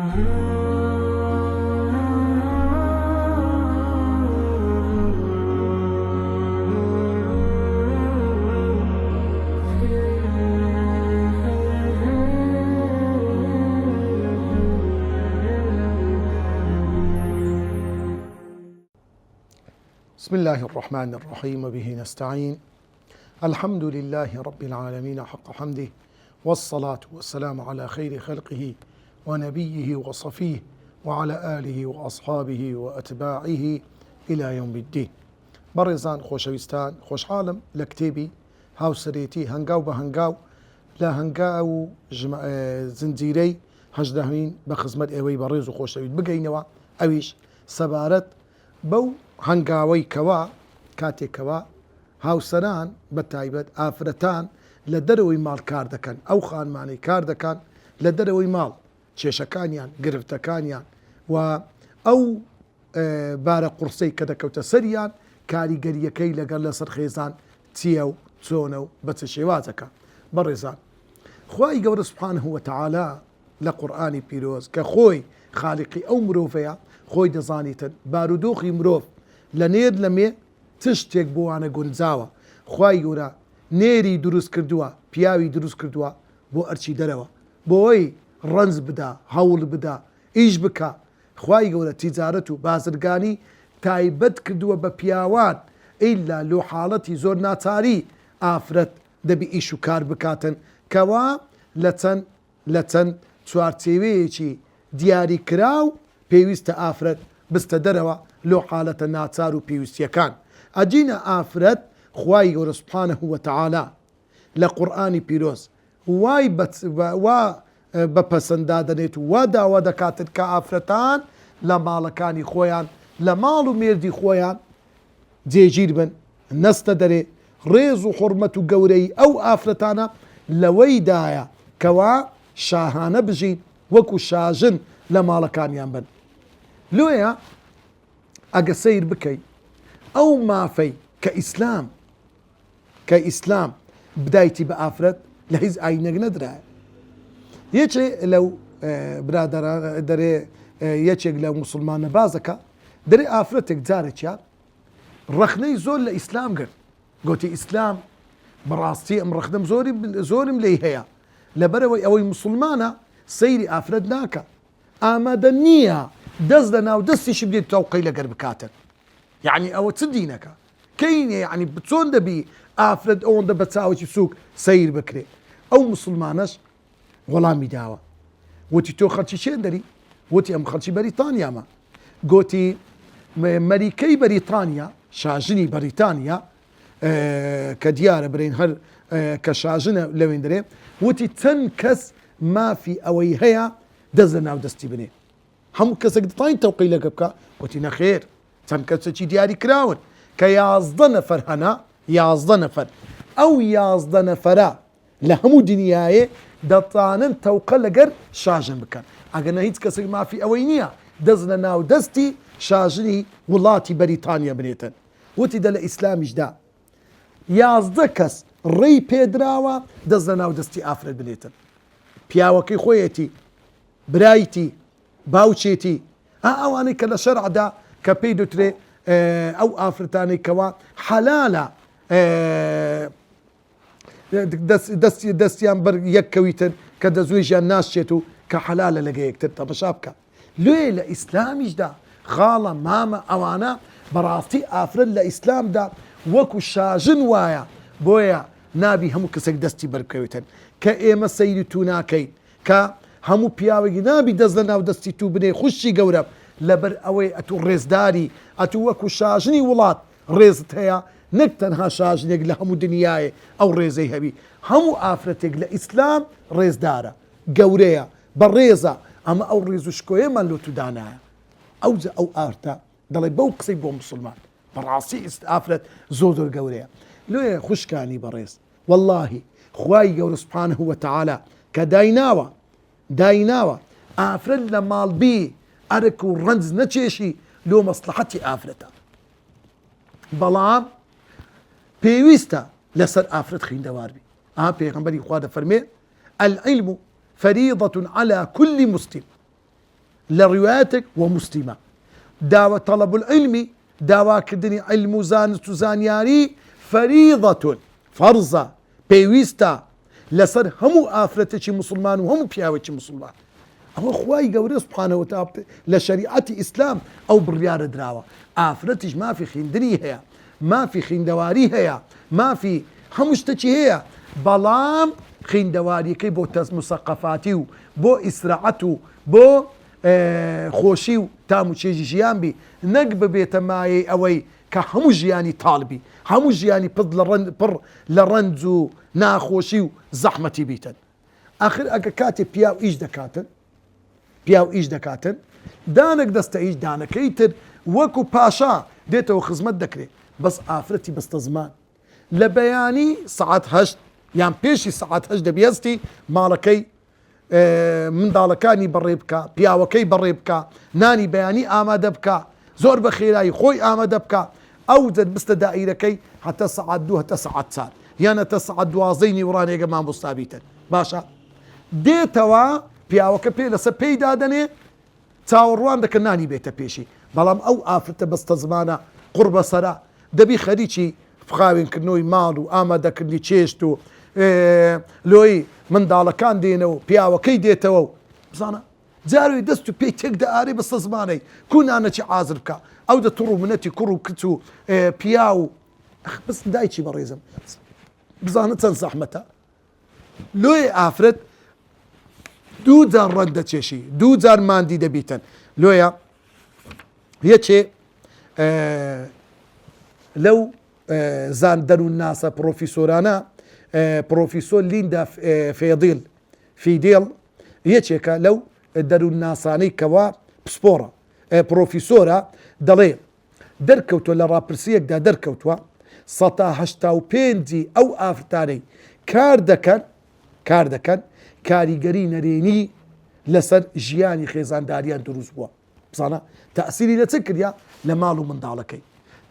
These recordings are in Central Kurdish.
بسم الله الرحمن الرحيم وبه نستعين. الحمد لله رب العالمين حق حمده، والصلاة والسلام على خير خلقه ونبيه وصفيه وعلى آله وأصحابه وأتباعه إلى يوم الدين. برزان خوشويستان خوش عالم لكتيبي هاو سريتي هنقاو بهنقاو لا هنقاو زنجيري هجدهين بخزمت اوي بريز وخوشويت بقينوا اويش سبارت بو هنقاوي كوا كاتي كوا هاوسران بتايبت آفرتان لدروي مال كاردكان أو خان معني كاردكان لدروي مال شيشكانيان قرفتكانيان و أو بارا قرصي كذا كوتا سريان كاري قرية كي لقال لسر خيزان تيو تسونو بس شوازكا برزان خواي قول سبحانه وتعالى لقرآني بيروز كخوي خالقي أو مروفيا خوي دزانيتن بارودوخي مروف لنير لمي تشتێک بۆوانە گونجاوە خوای گەورە نێری دروست کردووە پیاوی دروست کردووە بۆ ئەرچی دەرەوە بۆی ڕەنج بدا هەوڵ بدا ئیش بکە خوای گەورە تیجارەت و بازرگانی تایبەت کردووە بە پیاوان ئیلا لۆ حاڵەتی زۆر ناچاری ئافرەت دەبی ئیش و کار بکاتن کەوا لە چەند چوارچێوەیەکی دیاری کراو پێویستە ئافرەت بستە دەرەوە لۆ حاڵەتە ناچار و پێویستیەکان أجينا آفرت خواي سبحانه وتعالى لقرآن بيروز واي بپسندادنيت ودا ودكاتت كآفرتان لمالكاني خويان لمالو ميردي خويان جيجير بن نستدري ريزو حرمة قوري أو آفرتانا لوي دايا كوا شاهانة بجين وكو شاجن لمالكاني بن لويا أقسير بكي أو ما في كإسلام بدايتي بآفرت لهز أينك ندرها يجي لو برادر دري يجي لو مسلمان بازكا دري آفرتك جارك يا رخني زول لإسلام قلت إسلام براستي أم رخدم زوري مليهيا لبروي أو مسلمانة سيري آفرت ناكا آمدنية دزدنا ودستي شبدي توقي لقرب كاتن يعني أو تصدينك كين يعني بتسون دبي آفرد أون ده بتساوي سوق سير بكري أو مسلمانش ولا مداوة وتي تو خرشي شين دري وتي أم خرشي بريطانيا ما قوتي مريكي بريطانيا شاجني بريطانيا كديار برين هر كشاجنة لوين دري وتي تنكس ما في أويهيا دزنا ودستي بني هم كسك طاين توقي لك بكا وتي نخير تنكسشي دياري كراون كيازده نفر هنا يازده نفر أو يازده نفرا لهمو دنياي دطانن توقع لقر شاجن بكان أقنا هيت كسر ما في أوينيا دزنا ناو دستي شاجني ولاتي بريطانيا بنيتن وتي دل إسلام جدا يازده كس ري بيدراوا دزنا ناو دستي آفرد بنيتن بياوكي خويتي برايتي باوشيتي أواني كلا شرع دا كبيدو تري أو آفرتاني كوا حلالة دستيان بر يكويتن كدزويجان ناس شتو كحلالة لقيك تبقى شابكا ليه لإسلام جدا خالة ماما أوانا براستي آفرد لإسلام دا وكو شاجن وايا بويا نابي همو كسك دستي بركويتن كإيما سيدتونا كي همو بياوي نابي دزلنا ودستي تو بني خشي قورب لبر اوي اتو ريزداري اتو وكو شاجني ولات ريزت هيا نكتنها شاجني لهمو دنياي او ريزي هبي همو آفرتك لإسلام ريزدارة قوريا بالريزة اما او ريزو شكوية مالو تدانايا اوزا او آرتا دالي بوقسي بو مسلمان براسي آفرت زودر قوريا لو خوش كاني بريز والله خواي قول سبحانه وتعالى كدايناوا آفرت لمال بي أركو رنز نتشيشي لو مصلحتي آفرتا بلام بيويستا لسر آفرت خين دوار بي بيغنبري خواد فرمي العلم فريضة على كل مسلم لروايتك ومسلمة داوة طلب العلم داوا كردني علم وزانست وزانياري فريضة فرضة بيويستا لسر همو آفرتشي مسلمان وهمو بياوتشي مسلمان أما خواي قوري سبحانه وتعالى لشريعة إسلام أو بريار دراوة آفرتش ما في خندري هي ما في خندواري هي ما في همشتشي هي بلام خندواري كي بو مثقفاتي بو إسراعته بو خۆشی و تام و چێژی ژیان بی نەک ببێتە مایەی ئەوەی کە هەموو ژیانی تاڵبی هەموو ژیانی پڕ لە ڕەنج و ناخۆشی و زەحمەتی بیتن ئاخر ئەگە کاتێ پیا و ئیش دەکاتن دانێک دەستە ئیش دانەکەی تر وەکو پاشا دێتەوە خزمەت دەکرێت بەس ئافرەتی بەستە زمان لە بەیانی سەعات 8 یان پێشی سەعات 8 دەبیەستی ماڵەکەی منداڵەکانی بەڕێ بکە پیاوەکەی بەڕێ بکە نانی بەیانی ئامادە بکە زۆر بە خێرایی خۆی ئامادە بکە ئەو جد بستە دائیرەکەی هەتە سەعات 2 هەتە سەعات 4 یان هەتە سەعات 12 نیوەڕانێگە مامۆستا بیتن باشە دێتەوە پیاوەکە پێ لەسەر پێی دادەنێ چاوەڕوان دەکە نانی بێتە پێشی بەڵام ئەو ئافرەتە بەستە زمانە قوربە سەرا دەبی خەریکی فخاوێنکردنەوەی ماڵ و ئامادەکردنی چێشت و لۆی منداڵەکان دێنەوە پیاوەکەی دێتەوە و بزانە جاروی دەست و پێی تێک دەئارێ بەستە زمانەی کوونانەکی ئازر بکە ئەو دە توڕ و منەتی کوڕ و کچ و پیا و بس دایکی بەڕێزم بزانە چەند زەحمەتە لۆی ئافرەت دوو جار ڕەنگ دەچێشی دوو جار ماندی دەبیتن لۆیە یەکێ لەو زاندەر و ناسە پرۆفیسۆرانە پرۆفیسۆر لیندا فیدێڵ یەکێکە لەو دەروون ناسانەی کەوا پسپۆرە پرۆفیسۆرە دەڵێ دەرکەوتووە لە ڕاپرسیەکدا دەرکەوتووە 185 ئەو ئافرەتانەی کار دەکەن کاریگەری نەرێنی لەسەر ژیانی خێزانداریان دروست بووە بزانە تەئسیری لە چ کردیا لە ماڵ و منداڵەکەی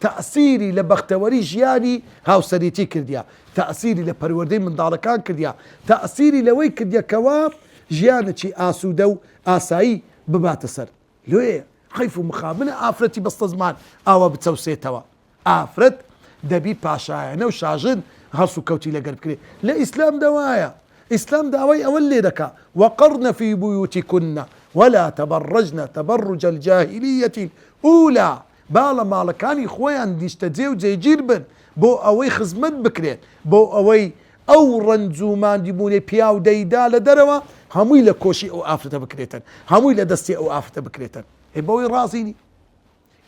تأثيري لبختوري ژیانی هاوسەرێتی کردیا تأثيري لپەروەردەی منداڵەکان کردیا تأثيري لەوەی کردیا کەوا ژیانێکی ئاسوودە و ئاسایی بباتە سەر لێ حیف و مخابنە ئافرەتی بەستە زمان ئاوا بچەوسێتەوە ئافرەت دەبی پاشایەنە و شاژن هەرس و کەوتی لەگەر بکرێت لە ئیسلام دەوایە ئیسلام داوای ئەوە لێ دەکا وقرن في بيوتكن ولا تبرجن تبرج الجاهلية الأولى باڵە ماڵەکانی خۆیان دیشتەجێ و جێگیر بن بۆ ئەوەی خزمەت بکرێت بۆ ئەوەی ئەو ڕەنج و ماندیبوونی پیا و دەیدا لە دەرەوە هەمووی لە کۆشی ئەو ئافرەتە بکرێتن هەمووی لە دەستی ئەو ئافرەتە بکرێتن بەوەی ڕازینی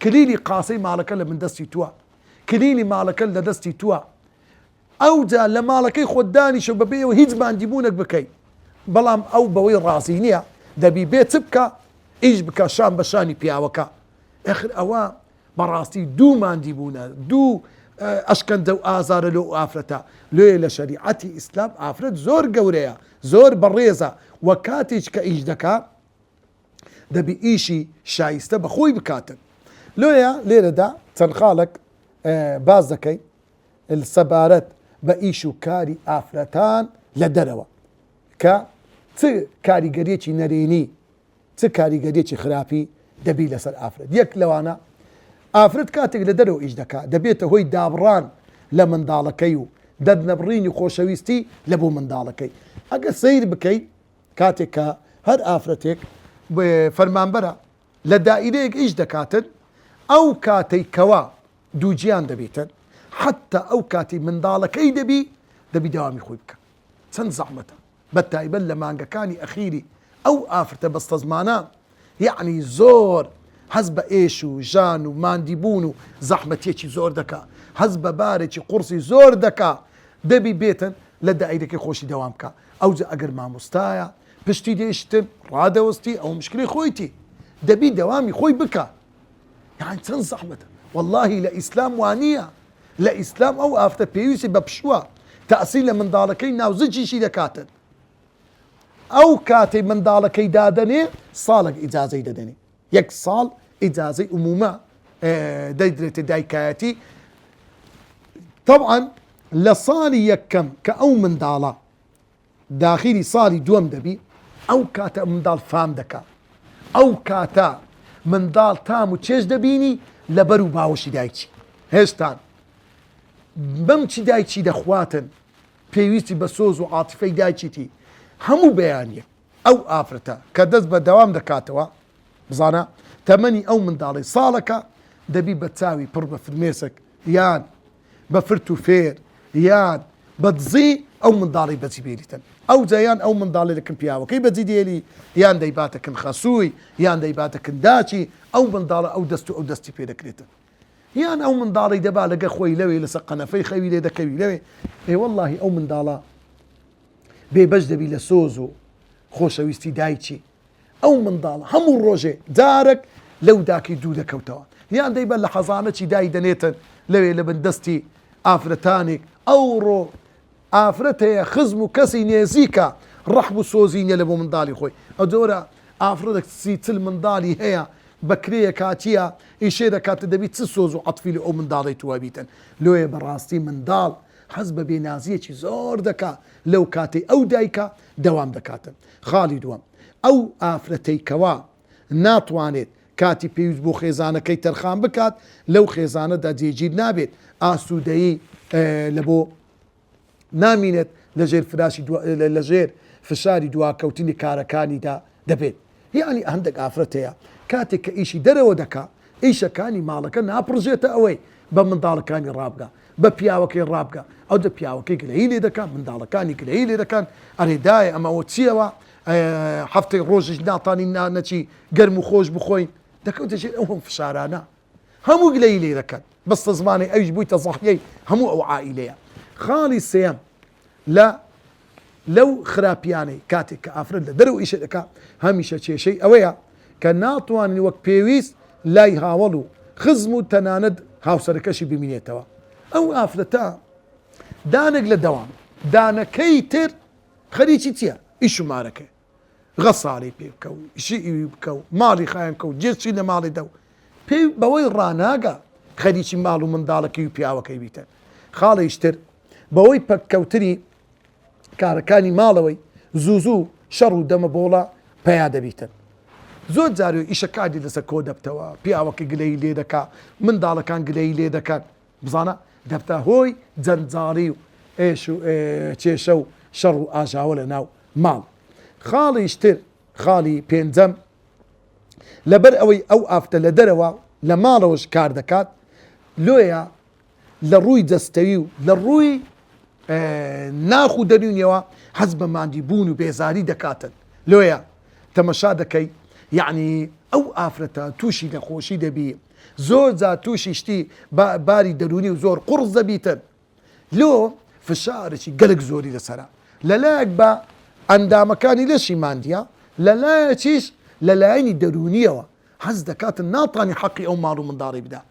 کلیلی قاسەی ماڵەکە لە من دەستی تووە کلیلی ماڵەکە لە دەستی تووە ئەوجا لە ماڵەکەی خۆدانیشە بەبێەوە هیچ ماندیبوونێک بکەیت بەڵام ئەو بەوەی ڕازی نییە دەبی بێت بکە ئیش بکە شان بە شانی پیاوەکە ئەخر ئەوە بەڕاستی دوو ماندیبوونە دوو ئەشکەندە و ئازارە لەو ئافرەتە لێ لە شەریعەتی ئیسلام ئافرەت زۆر گەورەیە زۆر بەڕێزە وە کاتێک کە ئیش دەکا دەبی ئیشی شایستە بەخۆی بکاتن لێیە لێرەدا چەند خاڵێک باز دەکەی سەبارەت بە ئیش و کاری ئافرەتان لە دەرەوە کە چ کاریگەریەکی نەرێنی چ کاریگەریەکی خراپی دەبی لەسەر ئافرەت یەک لەوانە ئافرەت کاتێک لە دەرەوە ئیش دەکات دەبێتە هۆی دابڕان لە منداڵەکەی و دەرنەبڕینی خۆشەویستی لە بۆ منداڵەکەی ئەگە سیر بکەیت کاتێک کە هەر ئافرەتێک فەرمانبەرە لە دائیرەیەک ئیش دەکاتن ئەو کاتەی کەوا دووجیان دەبێتن حتا ئەو کاتی منداڵەکەی دەبی داوامی خۆی بکە چەند زەحمەتە بەتایبەت لە مانگەکانی ئەخیری ئەو ئافرەتە بەستە زمانە یعنی زۆر حەز بە ئێش و ژان و ماندیبوون و زەحمەتێکی زۆر دەکا حەز بە بارێکی قورسی زۆر دەکا دەبی بێتن لە دائیرەکەی خۆشی دەوام بکە ئەوجا ئەگەر مامۆستایە پشتی دێشتن ڕادەوەستی ئەو مشکلی خۆیتی دەبی دەوامی خۆی بکە یعنی چەند زەحمەتە واللهی لە ئیسلام وانییە لە ئیسلام ئەو ئافرەتە پێویستی بە پشووە تەئسیر لە منداڵەکەی ناوزجیشی دەکاتن ئەو کاتەی منداڵەکەی دادەنێ ساڵێک ئیجازەی دەدەنێ یەک ساڵ ئیجازەی عمومە دەیدرێتە دایکایەتی طبعا لە ساڵی یەکەم کە ئەو منداڵە داخلی ساڵی دووەم دەبی ئەو کاتە منداڵ فام دەکات ئەو کاتە منداڵ تام و چێژ دەبینی لەبەر و باوەشی دایکی هێشتان بەم چی دایکی دەخواتن پێویستی بە سۆز و عاتیفەی دایکیتی هەموو بەیانیە ئەو ئافرەتە کە دەست بە دەوام دەکاتەوە بزانە تەمەنی ئەو منداڵی ساڵەکە دەبی بە چاوی پڕ بە فرمێسک یان بە فرت و فێر یان بە دزی ئەو منداڵی بەجی بێریتن ئەو جایان ئەو منداڵی دەکەن پیاوەکەی بەجی دێری یان دەیباتەکەن خەسووی یان دەیباتەکەن داچی ئەو منداڵە ئەو دەست و ئەو دەستی پێ دەکرێتن یان ئەو منداڵی دەبا لەگە خۆی لەوێ لەسەر قەنەفەی خەوی لێ دەکەوی لەوێ وەڵڵاهی ئەو منداڵە بێبەش دەبی لە سۆز و خۆشەویستی دایکی ئەو منداڵە هەموو ڕۆژێ جارێک لەو داکەی دوو دەکەوتەوە یان دەیبەر لە حەزانەی دای دەنێتن لەوێ لە بندستی ئافرەتانێک ئەوڕۆ ئافرەتەیە خزم و کەسی نێزیکە ڕەحم و سۆزینە لە بۆ منداڵی خۆی ئەو جۆرە ئافرەتێک چل منداڵی هەیە بەکرەیە کاتیە ئیشێ دەکاتە دەبیت چ سۆز و عەتفی لە ئەو منداڵی توابیتن لۆیە بەڕاستی منداڵ حەز بە بێنازیەکی زۆر دەکا لەو کاتەی ئەو دایکە دەوام دەکاتن خاڵی دووەم ئەو ئافرەتەی کەوا ناتوانێت کاتی پێویست بۆ خێزانەکەی تەرخان بکات لەو خێزانەدا جێگیر نابێت ئاسوودەیی لە بۆ نامینێت لەژێر فراشی لەژێر فشاری دواکەوتنی کارەکانیدا دەبێت یعنی هەندێک ئافرەتەیە کاتێک کە ئیشی دەرەوە دەکا ئیشەکانی ماڵەکە ناپڕژێتە ئەوەی بە منداڵەکانی ڕابگا بە پیاوەکەی ڕابگا ئەو دە پیاوەکەی گلەیی لێ دەکات منداڵەکانی گلەیی لێ دەکەن ئەرێدایە ئەمەوە چیەوە هەفتەی ڕۆژش ناتانی نانەچی گەرم و خۆش بخۆین دەکەوتەژێت ئەو هەم فشارانە هەموو گلەیی لێ دەکەن بەستە زمانی ئەویش بوویتە زەحیەی هەموو ئەو عائیلەیە خاڵی سێەم لەو خراپیانەی کاتێک کە ئافرەت لە دەرەوە ئیشە دەکات هەمیشە کێشەی ئەوەیە کە ناتوانین وەک پێویست لای هاوڵ و خزم و تەنانەت هاوسەرەکەشی ببینێتەوە ئەو ئافرەتە دانێک لە دەوام دانەکەی تر خەریکی چییە ئیش شمارەکە غەساڵی پێ بکە و ئیشی ئیوی بکە و ماڵی خایەن کە و جێچی لە ماڵی دە و پێی بەوەی ڕاناگە خەریکی ماڵ و منداڵەکەی و پیاوەکەی بیتە خاڵیشتر بەوەی پەککەوتنی کارەکانی ماڵەوەی زوو شەڕ و دەمە بۆڵە پیا دەبیتن زۆر جارێ ئیشەکانی لەسەر کۆ دەبتەوە پیاوەکە گلەی لێ دەکا منداڵەکان گلەی لێ دەکەن بزانە دەبتە هۆی جەنجاڵی و ئێش و کێشە و شەڕ و ئاژاوە لە ناو ماڵ خاڵیشتر خاڵی پێنجەم لەبەر ئەوەی ئەو ئافتە لە دەرەوە لە ماڵەوەش کار دەکات لۆیە لە ڕووی دەستەوی و لە ڕووی ناخ و دەنوونیەوە حەز بە ماندی بوون و بێزاری دەکاتن لۆیە تەمەشا دەکەی یعنی ئەو ئافرەتە تووشی نەخۆشی دەبی زۆر جا تووشی شتی باری دەرونی و زۆر قوڕز دەبیتن لۆ فشارێکی گەلک زۆری لەسەرە لەلایەک بە ئەندامەکانی لەشی ماندیە لەلایەکیش لەلایەنی دەرونیەوە حەز دەکاتن ناتوانانی حەقی ئەو ماڵ و منداڵی بدا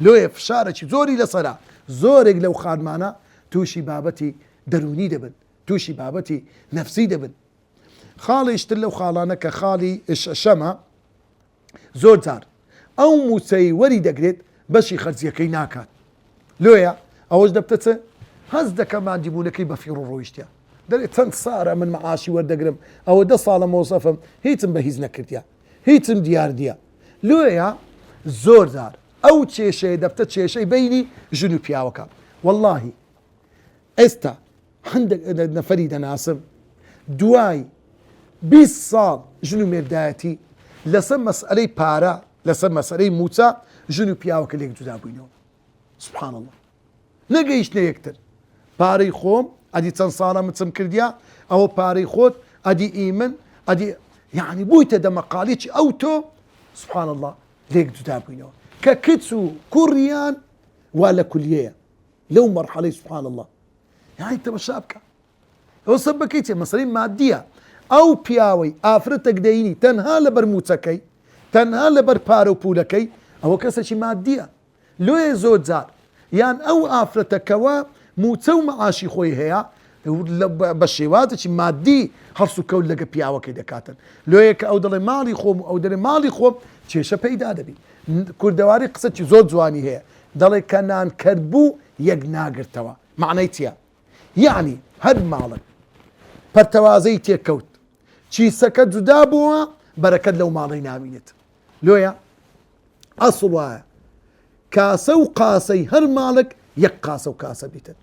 لۆیە فشارێکی زۆری لەسەرە زۆرێک لەو خانمانە تووشی بابەتی دەرونی دەبن تووشی بابەتی نەفسی دەبن خاڵیشتر لەو خاڵانە کە خاڵی شەمە زۆر جار ئەو موچەی وەری دەگرێت بەشی خەرجیەکەی ناکات لۆیە ئەوەش دەبتەچە هەز دەکە مادیبوونەکەی بە فیڕ و ڕۆیشتە دەرێت چەند سارە من مەعاشی وەردەگرم ئەوە 10 ساڵە مۆسەفم هیچم بە هیچ نەکردیا هیچم دیاردیە لۆیە زۆر جار ئەو کێشەیە دەبتە کێشەی بینی ژن و پیاوەکە وەڵڵاهی ئێستا هەندێک نەفەری دەناسم دوای 20 ساڵ ژن و مێردایەتی لەسەر مەسئلەی پارە لەسەر مەسئلەی موچە ژن و پیاوەکە لێک جودا بووینەوە سوبحان الله نەگەیشتنە یەکتر پارەی خۆم ئەدی چەند ساڵە مچم کردیا ئەوە پارەی خۆت ئەدی ئیمن ئەدی یعنی بوویتە دەمەقاڵێکی ئەو تۆ سوبحان الله لێک جودا بووینەوە کە کچ و کوڕیان وا لە کولیەیە لەو مەرحەلەی سوبحان الله یعنی تەمەشا بکە ئەوە سەبەکەی چێ مەسەلەی مادیە ئەو پیاوەی ئافرەتێک دەینی تەنها لەبەر موچەکەی تەنها لەبەر پارە و پولەکەی ئەوە کەسێکی مادیە لۆیە زۆر جار یان ئەو ئافرەتەکەوە موچە و مەعاشی خۆی هەیە بە شێوازێکی مادی هەرس و کەوت لەگە پیاوەکەی دەکاتن لۆیە کە ئەو دەڵێ ماڵی خۆم و ئەو دەڵێ ماڵی خۆم کێشە پەیدا دەبی کوردەواری قسەی زۆر جوانی هەیە دەڵێ کە نانکرد بوو یەک ناگرتەوە معنەی چییە یعنی هەر ماڵک پەرتەوازەی تێکەوت چیسەکە جودا بووە بەرەکەت لەو ماڵەی نامینێت. لۆیە ئەسڵ وایە کاسە و قاسەی هەر ماڵک یەک قاسە و کاسە بیتن،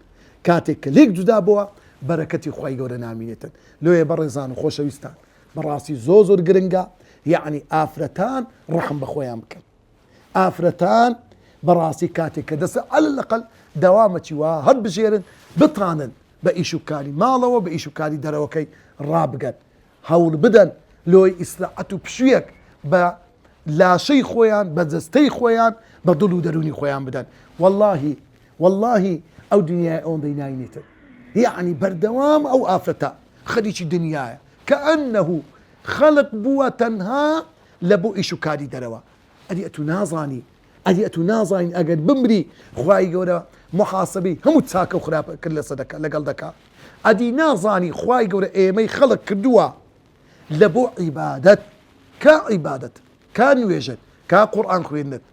کاتێک کە لێک جودا بووە بەرەکەتی خوای گەورە نامینێتن. لۆیە بەڕێزان و خۆشەویستان بەڕاستی زۆر گرنگە، یعنی ئافرەتان ڕەحم بە خۆیان بکەن. ئافرەتان بەڕاستی کاتێک کە دەسە ئەلەقەل دەوامەچی وا هەر بژێرن بتانن بە ئیشوکاری ماڵەوە بە ئیشوکاری دەرەوەکەی ڕابگەن، هەوڵ بدەن لۆی ئیسراحەت و پشوویەک بە لاشەی خۆیان بە جەستەی خۆیان بە دڵ و دەرونی خۆیان بدەن. واللهی ئەو دنیای ئەوەندەی ناینێتن، یعنی بەردەوام ئەو ئافرەتە خەریکی دنیایە کە ئەنەه خەڵق بووە تەنها لە بۆ ئیشوکاری دەرەوە. ئەدی ئەتو نازانین ئەگەر بمری خوای گەورە محاسبەی هەموو چاکە و خراپە کرد لەگەڵ دەکات. ئەدی نازانی خوای گەورە ئێمەی خەڵق کردووە لە بۆ عیبادەت، کا نوێژت، کا قورئان خوێندنت،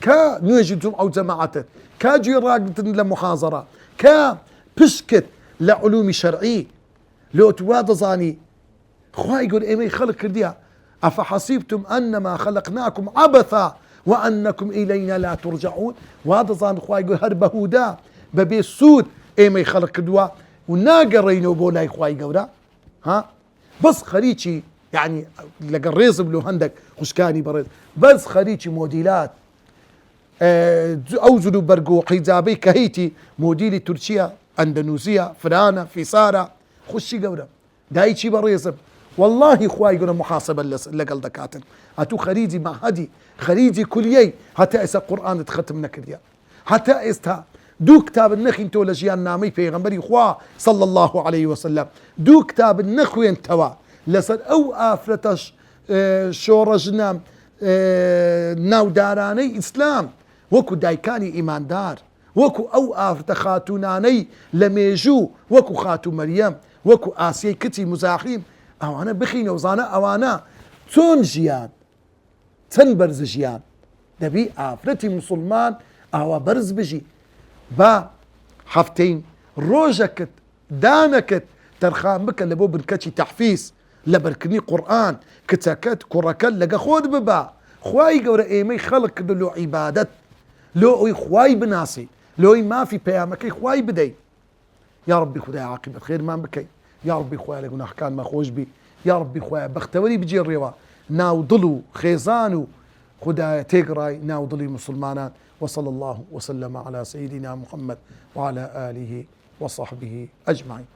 کا نوێژی جومعە و جەماعەتت، کا گوێڕاگرتن لە محاضەرە، کا پشکت لە علومی شەرعی. لۆ وا دەزانی خوای گەورە ئێمەی خەڵق کردیە ئەفەحەسیبتم ئەنەما خەلقناکم عەبەثا وأنكم إلينا لا ترجعون. وهذا ظن خواي هر بهودا ببي سود إيمي خلق كدوا وناقرينو بولاي خواي قورا ها بس خريجي يعني لقى الريز بلو هندك خشكاني بريز بس خريجي موديلات أوزلوا برقو حجابي كهيتي موديلي تركيا أندونيسيا فرانة فيسارة خشي قورا دايتشي بريزب والله خواي قولنا محاسبة لقل دكاتن هاتو خريجي معهدي خريجي كليي حتى إسا قرآن تختم نكريا حتى إستا دو كتاب النخ انتو لجيان نامي پیغمبري خوا صلى الله عليه وسلم دو كتاب النخ وين توا لسر أو آفرتش شورجنا ناو داراني إسلام وكو دايكاني إيمان دار وكو أو آفرت خاتوناني لميجو وكو خاتو مريم وكو آسيي كتي مزاحيم أوانا بخينا وزانا أوانا تون جيان تن برز جيان دبي آفرتي مسلمان أوا برز بجي با حفتين روجكت دانكت ترخان بك لبو بنكتشي تحفيز لبركني قرآن كتاكت كركل لقا خود ببا خواي قورا ايمي خلق له عبادت لو خواي بناسي لو ما في بيامكي خواي بدي يا ربي خداي عاقبة خير ما بكي يا ربي خواي لقنا حكان ما خوش بي يا ربي خواي بختوري بجي الروا ناو ضلو خيزانو خداي تقراي ناو ضلي مسلمانات وصلى الله وسلم على سيدنا محمد وعلى آله وصحبه أجمعين.